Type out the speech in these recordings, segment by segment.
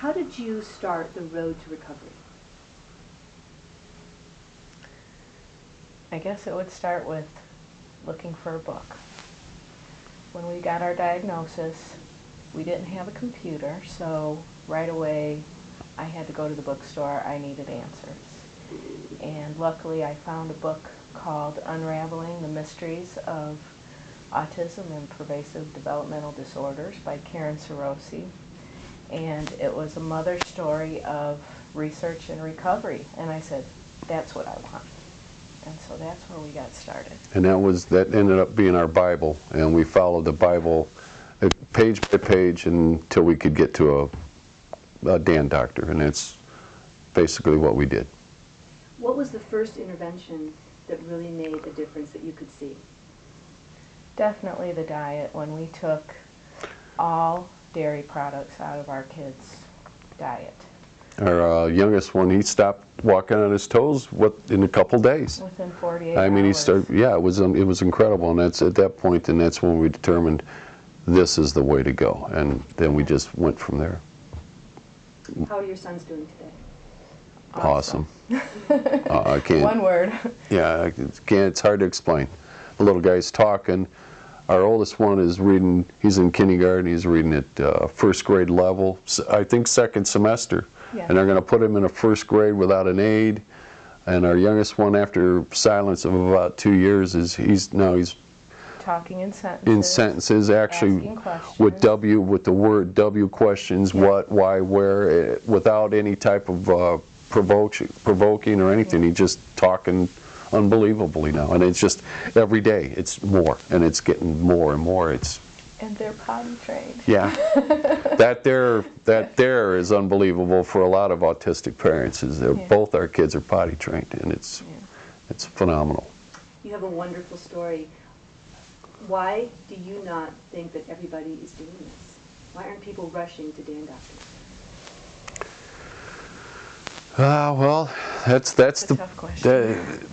How did you start the road to recovery? I guess it would start with looking for a book. When we got our diagnosis, we didn't have a computer, so right away I had to go to the bookstore. I needed answers. And luckily I found a book called Unraveling the Mysteries of Autism and Pervasive Developmental Disorders by Karen Sarosi. And it was a mother's story of research and recovery. And I said, that's what I want. And so that's where we got started. And that ended up being our Bible, and we followed the Bible page by page until we could get to a Dan doctor, and that's basically what we did. What was the first intervention that really made the difference that you could see? Definitely the diet. When we took all dairy products out of our kids' diet. Our youngest one, he stopped walking on his toes in a couple days. Within 48 I mean, hours. he started. Yeah, it was incredible, and that's at that point, and that's when we determined this is the way to go, and then we just went from there. How are your sons doing today? Awesome. I can't. One word. Yeah, it's hard to explain. The little guy's talking. Our oldest one is reading. He's in kindergarten. He's reading at first grade level. I think second semester. Yeah. And they're going to put him in a first grade without an aide. And our youngest one, after silence of about 2 years, he's Talking in sentences. in sentences, actually with the word W questions, yeah. What, why, where, without any type of provoking or anything. He's just talking unbelievably now, and it's just every day it's more, and it's getting more and more. And they're potty trained. Yeah, that there is unbelievable for a lot of autistic parents. Both our kids are potty trained, and it's phenomenal. You have a wonderful story. Why do you not think that everybody is doing this? Why aren't people rushing to Dan doctors? Well, that's the tough question.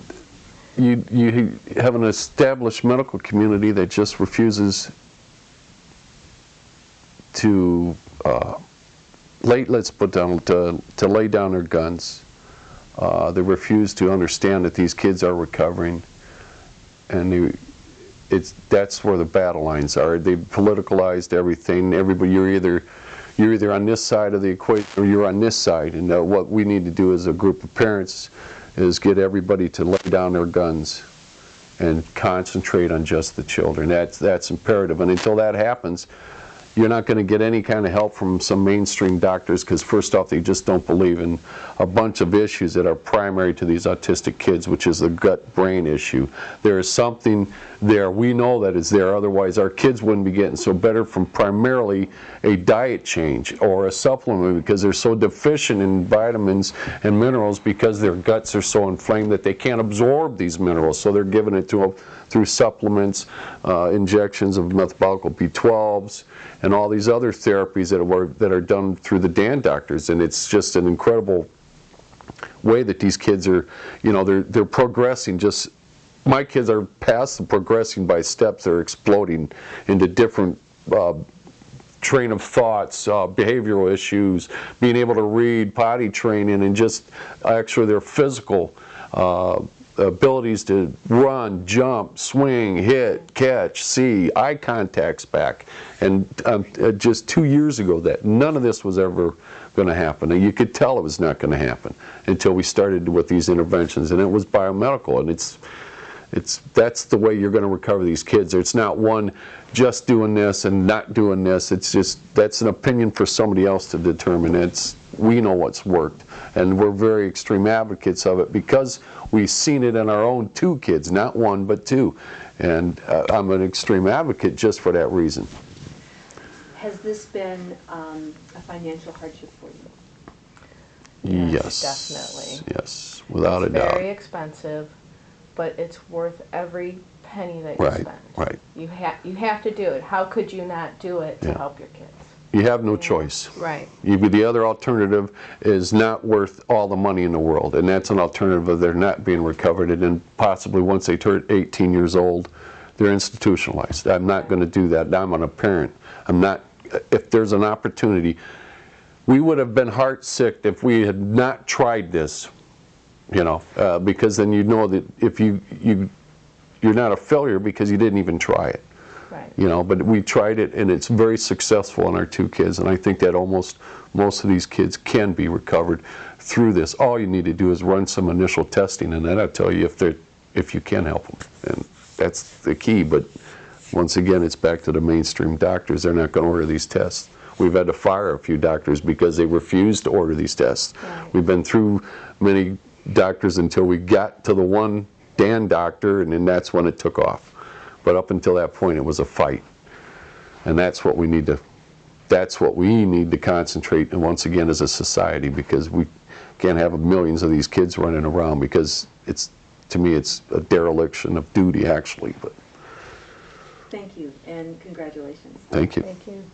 You have an established medical community that just refuses to let's put down to lay down their guns. They refuse to understand that these kids are recovering, and that's where the battle lines are. They politicalized everything. Everybody, you're either on this side of the equation or you're on this side. And what we need to do as a group of parents is get everybody to lay down their guns and concentrate on just the children. That's imperative. And until that happens, you're not going to get any kind of help from some mainstream doctors, because first off, they just don't believe in a bunch of issues that are primary to these autistic kids, which is the gut-brain issue. There is something there. We know that is there, otherwise our kids wouldn't be getting so better from primarily a diet change or a supplement, because they're so deficient in vitamins and minerals because their guts are so inflamed that they can't absorb these minerals, so they're giving it to them through supplements, injections of methylable B12s, and all these other therapies that are done through the Dan doctors. And it's just an incredible way that these kids are, they're progressing. Just my kids are past the progressing by steps. They're exploding into different train of thoughts, behavioral issues, being able to read, potty training, and just actually their physical abilities to run, jump, swing, hit, catch, see, eye contact's back. And just 2 years ago, that none of this was ever going to happen. And you could tell it was not going to happen until we started with these interventions. And it was biomedical, and that's the way you're going to recover these kids. It's not one just doing this and not doing this. It's just, that's an opinion for somebody else to determine. We know what's worked, and we're very extreme advocates of it because we've seen it in our own 2 kids, not 1 but 2, and I'm an extreme advocate just for that reason. Has this been a financial hardship for you? Yes, definitely. Yes, without a doubt. It's very expensive, but it's worth every penny that you spend. Right. You have to do it. How could you not do it to help your kids? You have no choice. Right. The other alternative is not worth all the money in the world, and that's an alternative of they're not being recovered, and then possibly once they turn 18 years old, they're institutionalized. I'm not going to do that. I'm a parent. I'm not. If there's an opportunity, we would have been heart sick if we had not tried this, you know, because then you know that if you're not a failure because you didn't even try it. Right. You know, but we tried it and it's very successful in our 2 kids, and I think that almost most of these kids can be recovered through this. All you need to do is run some initial testing, and then I'll tell you if you can help them, and that's the key. But once again, it's back to the mainstream doctors. They're not going to order these tests. We've had to fire a few doctors because they refused to order these tests. Right. We've been through many doctors until we got to the one Dan doctor, and then that's when it took off. But up until that point, it was a fight, and that's what we need to concentrate. And once again, as a society, because we can't have millions of these kids running around, because to me, it's a dereliction of duty, actually. But Thank you, and congratulations. thank you. Thank you.